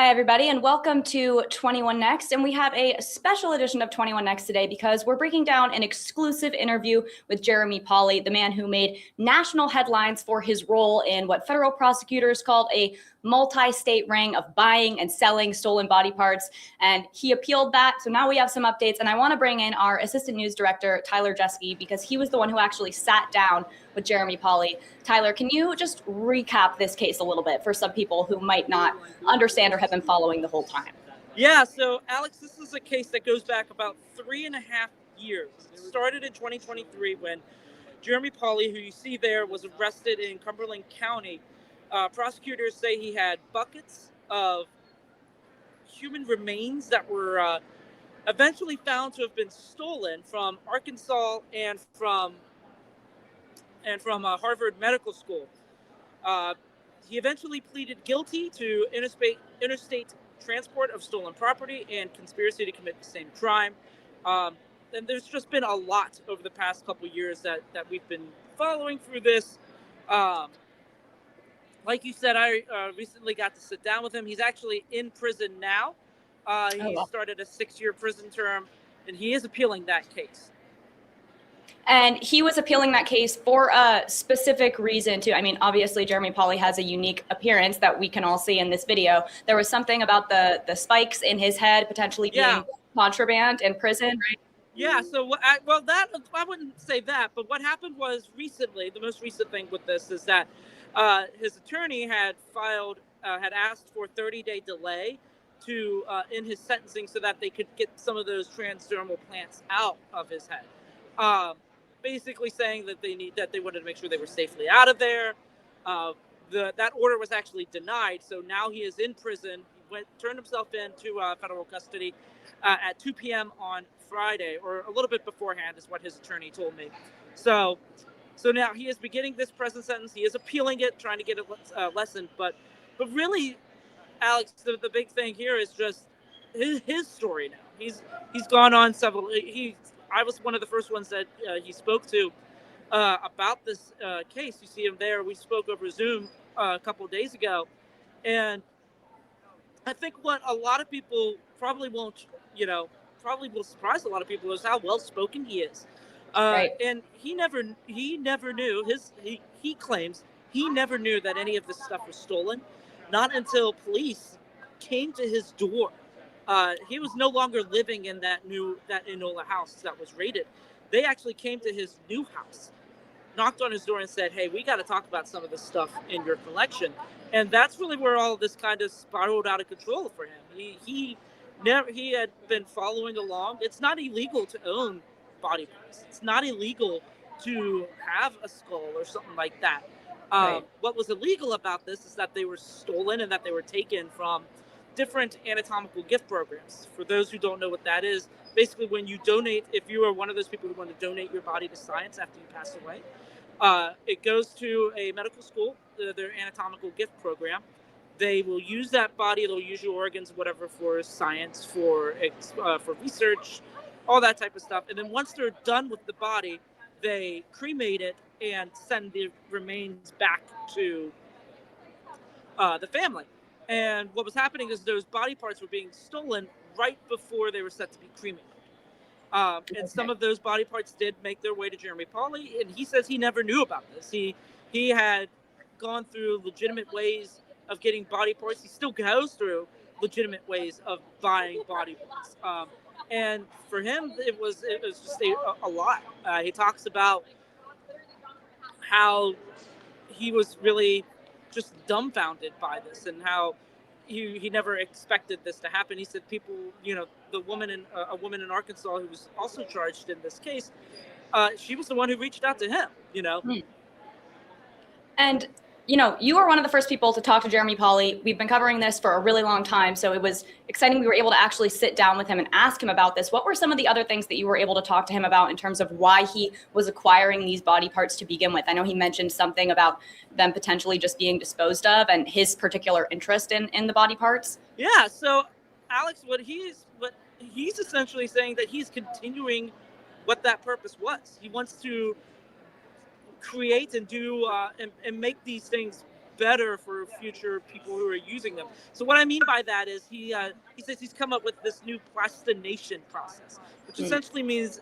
Hi, everybody, and welcome to 21 Next. And we have a special edition of 21 Next today because we're breaking down an exclusive interview with Jeremy Paulie, the man who made national headlines for his role in what federal prosecutors called a multi-state ring of buying and selling stolen body parts. And he appealed that. So now we have some updates. And I want to bring in our assistant news director, Tyler Jeski, because he was the one who actually sat down with Jeremy Paulie. Tyler, can you just recap this case a little bit for some people who might not understand or have been following the whole time? Yeah, so Alex, this is a case that goes back about 3.5 years. It started in 2023 when Jeremy Pauley, who you see there, was arrested in Cumberland County. Prosecutors say he had buckets of human remains that were eventually found to have been stolen from Arkansas and from Harvard Medical School. He eventually pleaded guilty to interstate transport of stolen property and conspiracy to commit the same crime. And there's just been a lot over the past couple of years that we've been following through this. Like you said, I recently got to sit down with him. He's actually in prison now. He started a 6-year prison term, and he is appealing that case. And he was appealing that case for a specific reason too. I mean, obviously Jeremy Paulie has a unique appearance that we can all see in this video. There was something about the spikes in his head potentially being contraband in prison, right? Yeah, so I wouldn't say that, but what happened was recently, the most recent thing with this is that his attorney had asked for 30-day delay to in his sentencing so that they could get some of those transdermal plants out of his head. Basically saying that they wanted to make sure they were safely out of there. That order was actually denied, so now he is in prison. He turned himself in to federal custody at 2 p.m. on Friday, or a little bit beforehand, is what his attorney told me. So now he is beginning this present sentence. He is appealing it, trying to get it lessened. But really, Alex, the big thing here is just his story now. He's gone on several. I was one of the first ones that he spoke to about this case. You see him there. We spoke over Zoom a couple of days ago, and I think what a lot of people probably will surprise a lot of people is how well spoken he is. Right. And he never knew he claims he never knew that any of this stuff was stolen, not until police came to his door. He was no longer living in that Enola house that was raided. They actually came to his new house, knocked on his door, and said, "Hey, we got to talk about some of this stuff in your collection." And that's really where all of this kind of spiraled out of control for him. He had been following along. It's not illegal to own body parts. It's not illegal to have a skull or something like that. Right. What was illegal about this is that they were stolen and that they were taken from different anatomical gift programs. For those who don't know what that is, basically when you donate, if you are one of those people who want to donate your body to science after you pass away, it goes to a medical school, their anatomical gift program. They will use that body, they'll use your organs, whatever, for science, for research, all that type of stuff. And then once they're done with the body, they cremate it and send the remains back to the family. And what was happening is those body parts were being stolen right before they were set to be cremated. And some of those body parts did make their way to Jeremy Pauley, and he says he never knew about this. He had gone through legitimate ways of getting body parts. He still goes through legitimate ways of buying body parts. And for him, it was just a lot. He talks about how he was really just dumbfounded by this and how he never expected this to happen. He said people, a woman in Arkansas who was also charged in this case, she was the one who reached out to him, And, you were one of the first people to talk to Jeremy Paulie. We've been covering this for a really long time, so it was exciting we were able to actually sit down with him and ask him about this. What were some of the other things that you were able to talk to him about in terms of why he was acquiring these body parts to begin with? I know he mentioned something about them potentially just being disposed of and his particular interest in the body parts. Yeah, so Alex, what he's essentially saying that he's continuing what that purpose was. He wants to create and do and make these things better for future people who are using them. So what I mean by that is he says he's come up with this new plastination process, which essentially means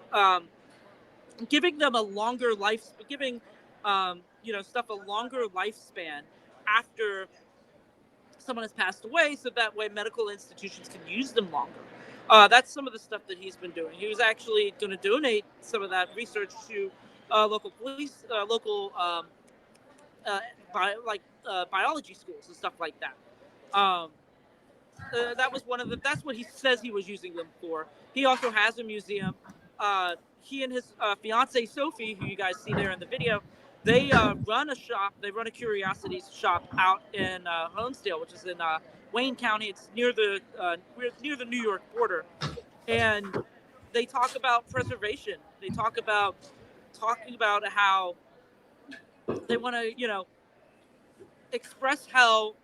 giving them a longer life, giving stuff a longer lifespan after someone has passed away, so that way medical institutions can use them longer. That's some of the stuff that he's been doing. He was actually going to donate some of that research to local police, local biology schools and stuff like that. That was that's what he says he was using them for. He also has a museum. He and his fiance Sophie, who you guys see there in the video, they run a shop. They run a curiosities shop out in Honesdale, which is in Wayne County. It's near the New York border, and they talk about preservation. They talking about how they want to, express how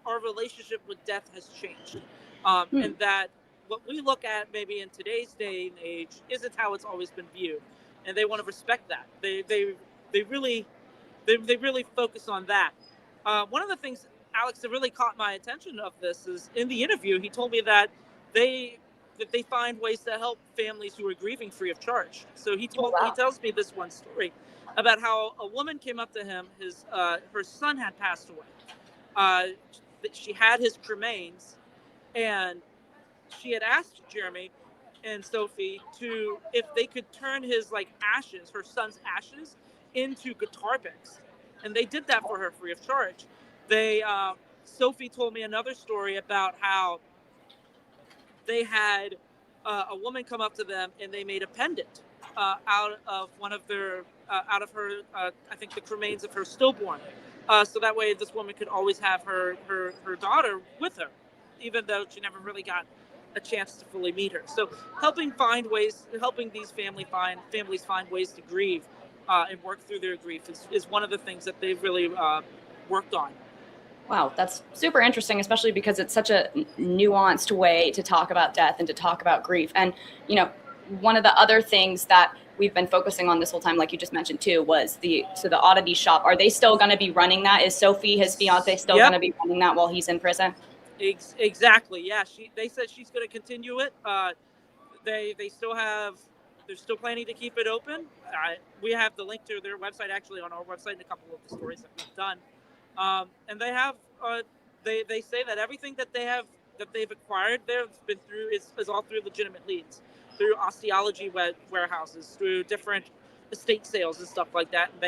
our relationship with death has changed, and that what we look at maybe in today's day and age isn't how it's always been viewed, and they want to respect that. They really focus on that. One of the things, Alex, that really caught my attention of this is in the interview he told me that they find ways to help families who are grieving free of charge. So he tells me this one story about how a woman came up to him. Her son had passed away. She had his cremains, and she had asked Jeremy and Sophie if they could turn his ashes, her son's ashes, into guitar picks, and they did that for her free of charge. Sophie told me another story about how they had a woman come up to them and they made a pendant out of her, I think the remains of her stillborn. So that way this woman could always have her daughter with her, even though she never really got a chance to fully meet her. So helping these families find ways to grieve and work through their grief is one of the things that they've really worked on. Wow, that's super interesting, especially because it's such a nuanced way to talk about death and to talk about grief. And, one of the other things that we've been focusing on this whole time, like you just mentioned too, was the Oddities shop. Are they still going to be running that? Is Sophie, his fiance, still going to be running that while he's in prison? Exactly. Yeah. They said she's going to continue it. They're still planning to keep it open. We have the link to their website actually on our website and a couple of the stories that we've done. And they have, they say that everything that they've acquired there has been through is all through legitimate leads, through osteology warehouses, through different estate sales and stuff like that. And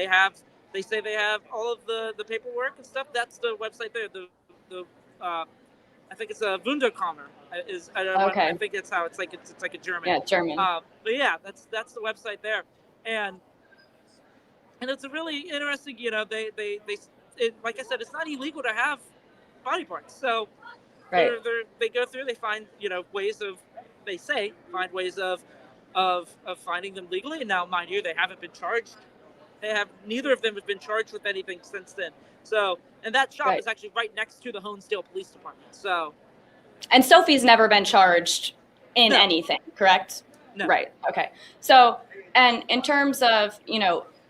they say they have all of the paperwork and stuff. That's the website there. I think it's a Wunderkammer. I think it's how it's like a German. Yeah, German. But yeah, that's the website there, and it's a really interesting. Like I said, it's not illegal to have body parts. So right. they go through, they find ways of finding them legally. And now, mind you, they haven't been charged. Neither of them have been charged with anything since then. So, and that shop is actually right next to the Honesdale Police Department. So, and Sophie's never been charged in anything, correct? No. Right. Okay. So, and in terms of,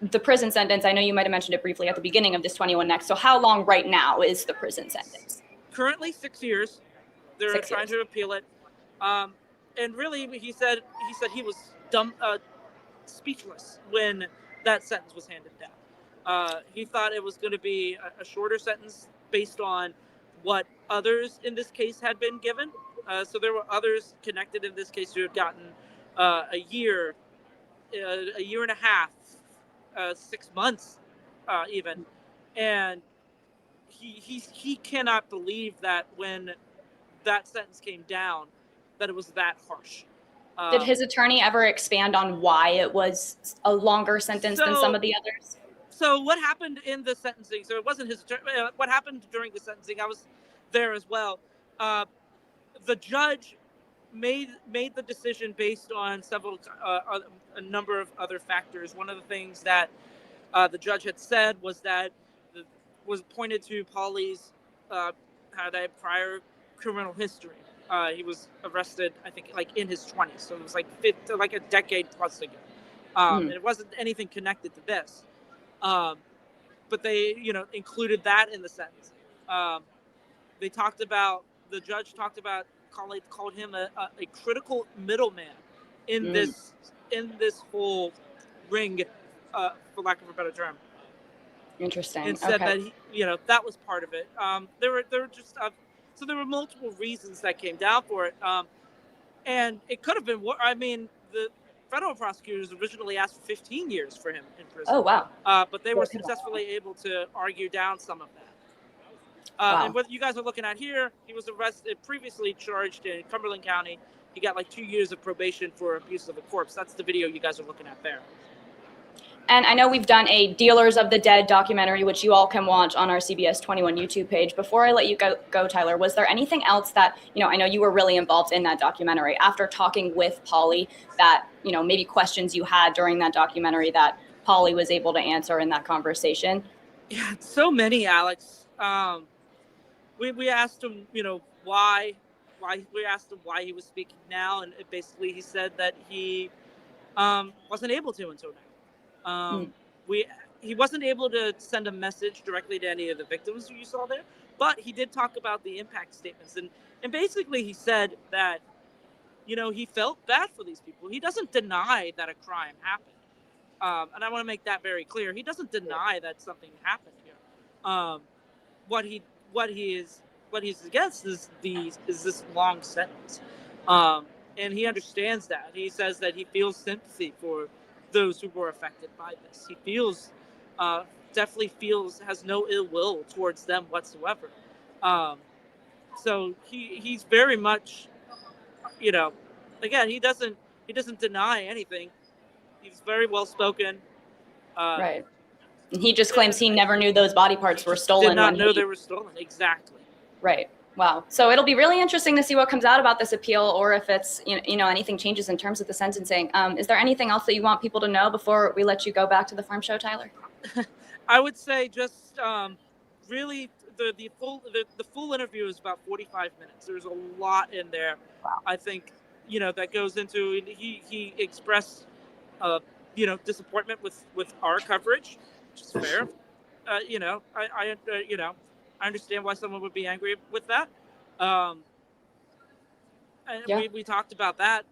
the prison sentence, I know you might have mentioned it briefly at the beginning of this 21 Next. So how long right now is the prison sentence? Currently 6 years. They're trying to appeal it. And really, he said he was speechless when that sentence was handed down. He thought it was going to be a shorter sentence based on what others in this case had been given. So there were others connected in this case who had gotten a year and a half, 6 months, even, and he cannot believe that when that sentence came down, that it was that harsh. Did his attorney ever expand on why it was a longer sentence than some of the others? So what happened in the sentencing? So it wasn't his attorney. What happened during the sentencing? I was there as well. The judge made the decision based on a number of other factors. One of the things that the judge had said was that was pointed to Paulie's had a prior criminal history. He was arrested, I think, in his 20s, so it was like a decade plus ago. And it wasn't anything connected to this. but they, included that in the sentence. They talked about, the judge talked about, called him a critical middleman in this whole ring, for lack of a better term. Interesting. And said Okay. that that was part of it. There were just so there were multiple reasons that came down for it, and it could have been. I mean, the federal prosecutors originally asked for 15 years for him in prison. Oh, wow. But they were successfully able to argue down some of that. Wow. And what you guys are looking at here, he was previously charged in Cumberland County. He got like 2 years of probation for abuse of a corpse. That's the video you guys are looking at there. And I know we've done a Dealers of the Dead documentary, which you all can watch on our CBS 21 YouTube page. Before I let you go, Tyler, was there anything else that, I know you were really involved in that documentary, after talking with Paulie, that, maybe questions you had during that documentary that Paulie was able to answer in that conversation? Yeah, so many, Alex. We asked him, why we asked him why he was speaking now, and basically he said that he wasn't able to until now. He wasn't able to send a message directly to any of the victims you saw there, but he did talk about the impact statements, and basically he said that he felt bad for these people. He doesn't deny that a crime happened, and I want to make that very clear. He doesn't deny that something happened here. What he's against is this long sentence, and he understands that. He says that he feels sympathy for those who were affected by this. He feels, definitely has no ill will towards them whatsoever. So he's very much, again, he doesn't deny anything. He's very well spoken. Right. And he just claims he never knew those body parts were stolen. Did not know they were stolen. Exactly. Right. Wow. So it'll be really interesting to see what comes out about this appeal, or if it's, anything changes in terms of the sentencing. Is there anything else that you want people to know before we let you go back to the farm show, Tyler? I would say just really the full interview is about 45 minutes. There's a lot in there. Wow. I think, that goes into, he expressed, disappointment with our coverage, which is fair. I understand why someone would be angry with that. We talked about that.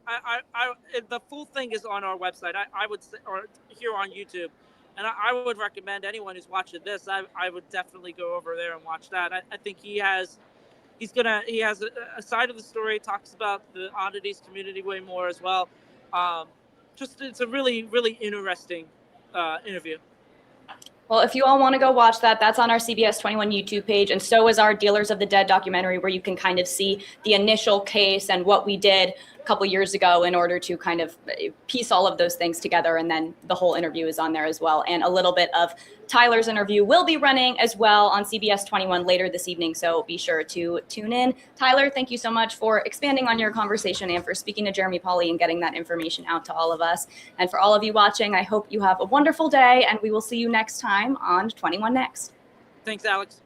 The full thing is on our website. I would say, or here on YouTube, and I would recommend anyone who's watching this. I would definitely go over there and watch that. I think he has a side of the story, talks about the Oddities community way more as well. It's a really, really interesting interview. Well, if you all want to go watch that, that's on our CBS 21 YouTube page. And so is our Dealers of the Dead documentary, where you can kind of see the initial case and what we did a couple years ago in order to kind of piece all of those things together. And then the whole interview is on there as well. And a little bit of Tyler's interview will be running as well on CBS 21 later this evening. So be sure to tune in. Tyler, thank you so much for expanding on your conversation and for speaking to Jeremy Paulie and getting that information out to all of us. And for all of you watching, I hope you have a wonderful day, and we will see you next time on 21 Next. Thanks, Alex.